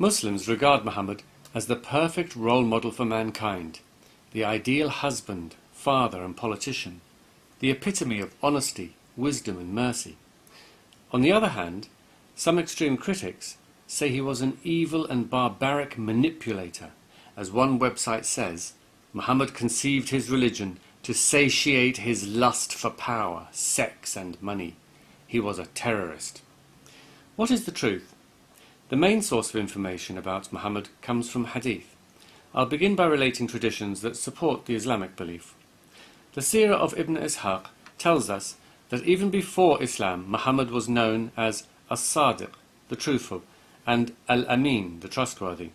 Muslims regard Muhammad as the perfect role model for mankind, the ideal husband, father and politician, the epitome of honesty, wisdom and mercy. On the other hand, some extreme critics say he was an evil and barbaric manipulator. As one website says, Muhammad conceived his religion to satiate his lust for power, sex and money. He was a terrorist. What is the truth? The main source of information about Muhammad comes from hadith. I'll begin by relating traditions that support the Islamic belief. The Seerah of Ibn Ishaq tells us that even before Islam, Muhammad was known as As-Sadiq, the truthful, and Al-Amin, the trustworthy.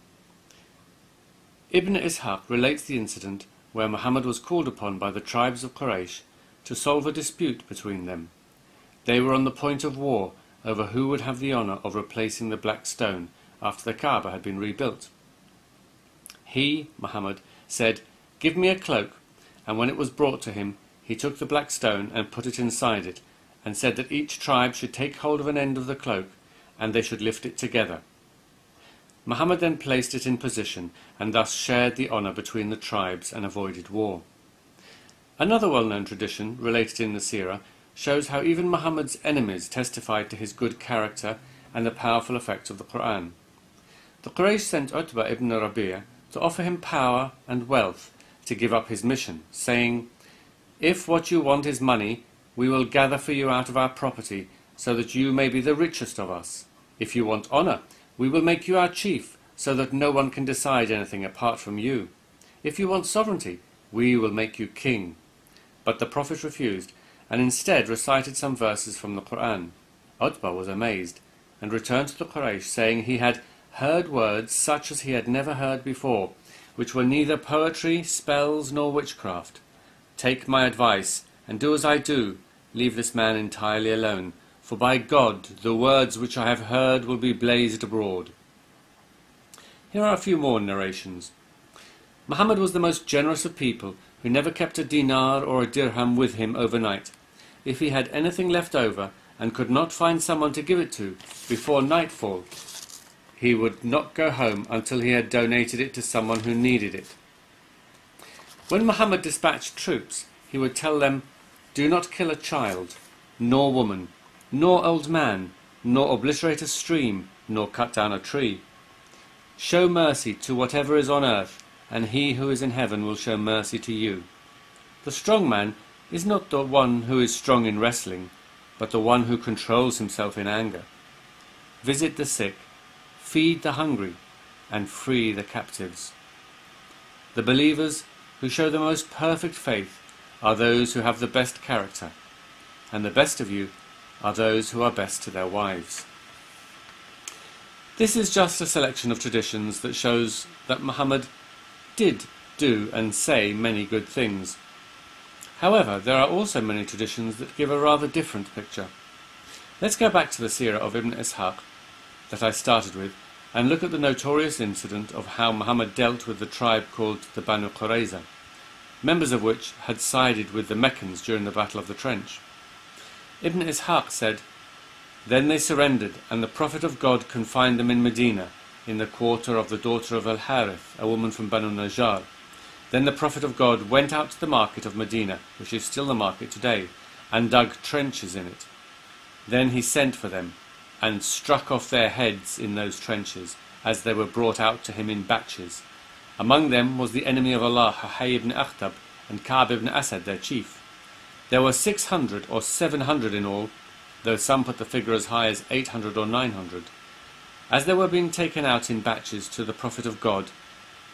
Ibn Ishaq relates the incident where Muhammad was called upon by the tribes of Quraysh to solve a dispute between them. They were on the point of war over who would have the honour of replacing the black stone after the Kaaba had been rebuilt. He, Muhammad, said, "Give me a cloak," and when it was brought to him, he took the black stone and put it inside it, and said that each tribe should take hold of an end of the cloak, and they should lift it together. Muhammad then placed it in position, and thus shared the honour between the tribes and avoided war. Another well-known tradition, related in the Seerah, shows how even Muhammad's enemies testified to his good character and the powerful effect of the Quran. The Quraysh sent Utbah ibn Rabi'ah to offer him power and wealth to give up his mission, saying, "If what you want is money, we will gather for you out of our property, so that you may be the richest of us. If you want honour, we will make you our chief, so that no one can decide anything apart from you. If you want sovereignty, we will make you king." But the Prophet refused, and instead recited some verses from the Quran. Utbah was amazed, and returned to the Quraysh, saying he had heard words such as he had never heard before, which were neither poetry, spells, nor witchcraft. "Take my advice, and do as I do. Leave this man entirely alone, for by God, the words which I have heard will be blazed abroad." Here are a few more narrations. Muhammad was the most generous of people, who never kept a dinar or a dirham with him overnight. If he had anything left over, and could not find someone to give it to before nightfall, he would not go home until he had donated it to someone who needed it. When Muhammad dispatched troops, he would tell them, "Do not kill a child, nor woman, nor old man, nor obliterate a stream, nor cut down a tree. Show mercy to whatever is on earth, and he who is in heaven will show mercy to you. The strong man is not the one who is strong in wrestling, but the one who controls himself in anger. Visit the sick, feed the hungry, and free the captives. The believers who show the most perfect faith are those who have the best character, and the best of you are those who are best to their wives." This is just a selection of traditions that shows that Muhammad did do and say many good things. However, there are also many traditions that give a rather different picture. Let's go back to the Seerah of Ibn Ishaq that I started with, and look at the notorious incident of how Muhammad dealt with the tribe called the Banu Qurayza, members of which had sided with the Meccans during the Battle of the Trench. Ibn Ishaq said, "Then they surrendered, and the Prophet of God confined them in Medina, in the quarter of the daughter of Al-Harith, a woman from Banu Najjar. Then the Prophet of God went out to the market of Medina, which is still the market today, and dug trenches in it. Then he sent for them, and struck off their heads in those trenches, as they were brought out to him in batches. Among them was the enemy of Allah, Huyay ibn Akhtab, and Ka'b ibn Asad, their chief. There were 600 or 700 in all, though some put the figure as high as 800 or 900. As they were being taken out in batches to the Prophet of God,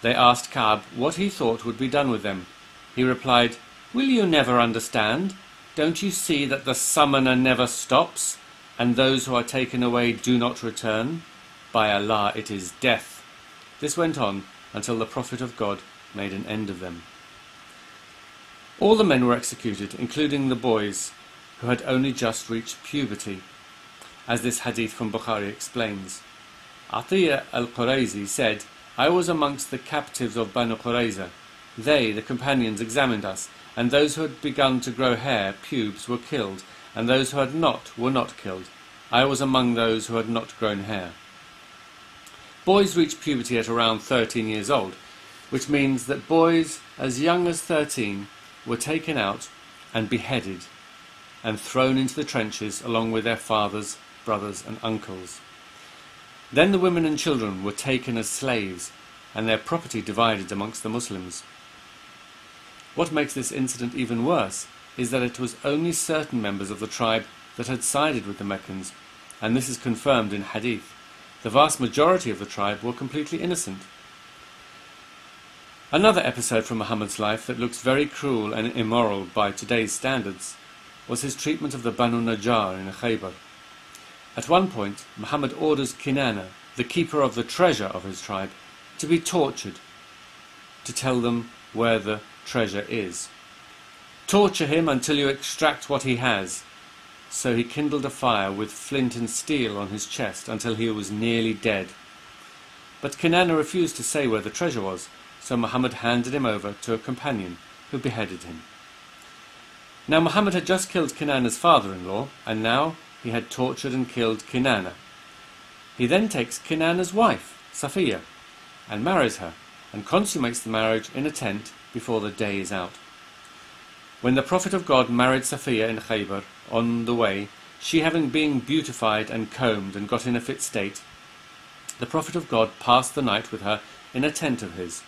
they asked Ka'b what he thought would be done with them. He replied, "Will you never understand? Don't you see that the summoner never stops, and those who are taken away do not return? By Allah, it is death." This went on until the Prophet of God made an end of them. All the men were executed, including the boys, who had only just reached puberty, as this hadith from Bukhari explains. Atiyah al-Qurayzi said, "I was amongst the captives of Banu Qurayza. They, the companions, examined us, and those who had begun to grow hair, pubes, were killed, and those who had not were not killed. I was among those who had not grown hair." Boys reach puberty at around 13 years old, which means that boys as young as 13 were taken out and beheaded and thrown into the trenches along with their fathers, brothers and uncles. Then the women and children were taken as slaves and their property divided amongst the Muslims. What makes this incident even worse is that it was only certain members of the tribe that had sided with the Meccans, and this is confirmed in hadith. The vast majority of the tribe were completely innocent. Another episode from Muhammad's life that looks very cruel and immoral by today's standards was his treatment of the Banu Najjar in Khaybar. At one point, Muhammad orders Kinana, the keeper of the treasure of his tribe, to be tortured to tell them where the treasure is. Torture him until you extract what he has. So he kindled a fire with flint and steel on his chest until he was nearly dead. But Kinana refused to say where the treasure was, so Muhammad handed him over to a companion who beheaded him. Now Muhammad had just killed Kinana's father-in-law, and now he had tortured and killed Kinana. He then takes Kinana's wife, Safiya, and marries her, and consummates the marriage in a tent before the day is out. When the Prophet of God married Safiya in Khaybar, on the way, she having been beautified and combed and got in a fit state, the Prophet of God passed the night with her in a tent of his.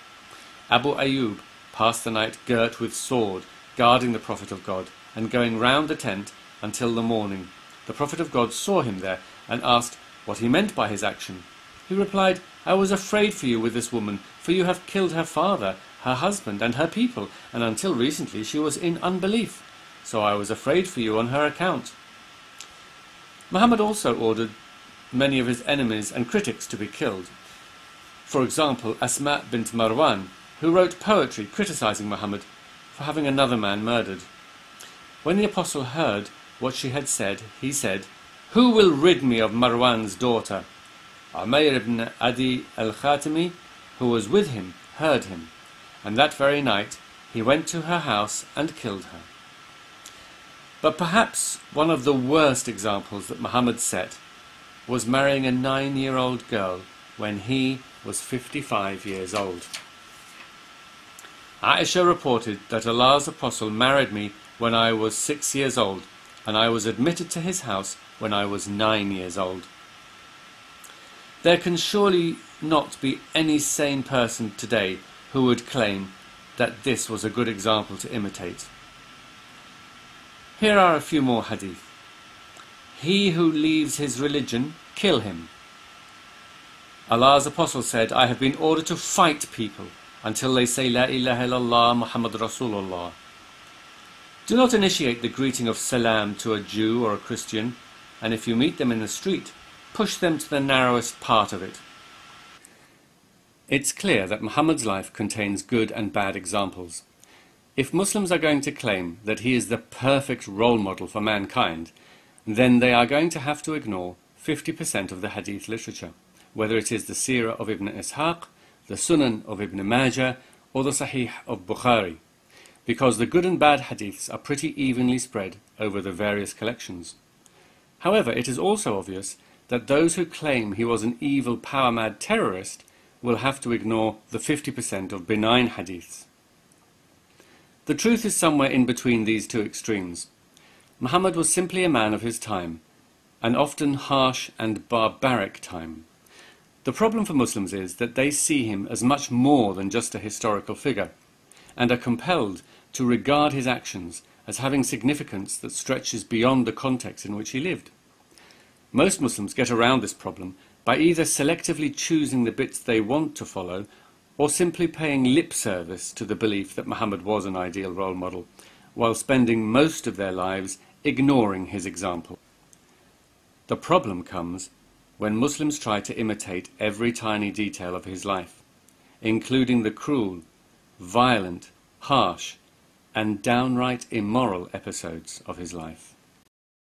Abu Ayyub passed the night girt with sword, guarding the Prophet of God, and going round the tent until the morning. The Prophet of God saw him there and asked what he meant by his action. He replied, "I was afraid for you with this woman, for you have killed her father, her husband and her people, and until recently she was in unbelief. So I was afraid for you on her account." Muhammad also ordered many of his enemies and critics to be killed. For example, Asma bint Marwan, who wrote poetry criticizing Muhammad for having another man murdered. When the apostle heard what she had said, he said, "Who will rid me of Marwan's daughter?" Umayr ibn Adi al-Khatami, who was with him, heard him, and that very night he went to her house and killed her. But perhaps one of the worst examples that Muhammad set was marrying a 9-year-old girl when he was 55 years old. Aisha reported that Allah's apostle married me when I was 6 years old, and I was admitted to his house when I was 9 years old. There can surely not be any sane person today who would claim that this was a good example to imitate. Here are a few more hadith. He who leaves his religion, kill him. Allah's apostle said, "I have been ordered to fight people until they say La ilaha illallah Muhammad Rasulullah." Do not initiate the greeting of salam to a Jew or a Christian, and if you meet them in the street, push them to the narrowest part of it. It's clear that Muhammad's life contains good and bad examples. If Muslims are going to claim that he is the perfect role model for mankind, then they are going to have to ignore 50% of the hadith literature, whether it is the Seerah of Ibn Ishaq, the Sunan of Ibn Majah, or the Sahih of Bukhari, because the good and bad hadiths are pretty evenly spread over the various collections. However, it is also obvious that those who claim he was an evil, power-mad terrorist will have to ignore the 50% of benign hadiths. The truth is somewhere in between these two extremes. Muhammad was simply a man of his time, an often harsh and barbaric time. The problem for Muslims is that they see him as much more than just a historical figure, and are compelled to regard his actions as having significance that stretches beyond the context in which he lived. Most Muslims get around this problem by either selectively choosing the bits they want to follow, or simply paying lip service to the belief that Muhammad was an ideal role model, while spending most of their lives ignoring his example. The problem comes when Muslims try to imitate every tiny detail of his life, including the cruel, violent, harsh, and downright immoral episodes of his life.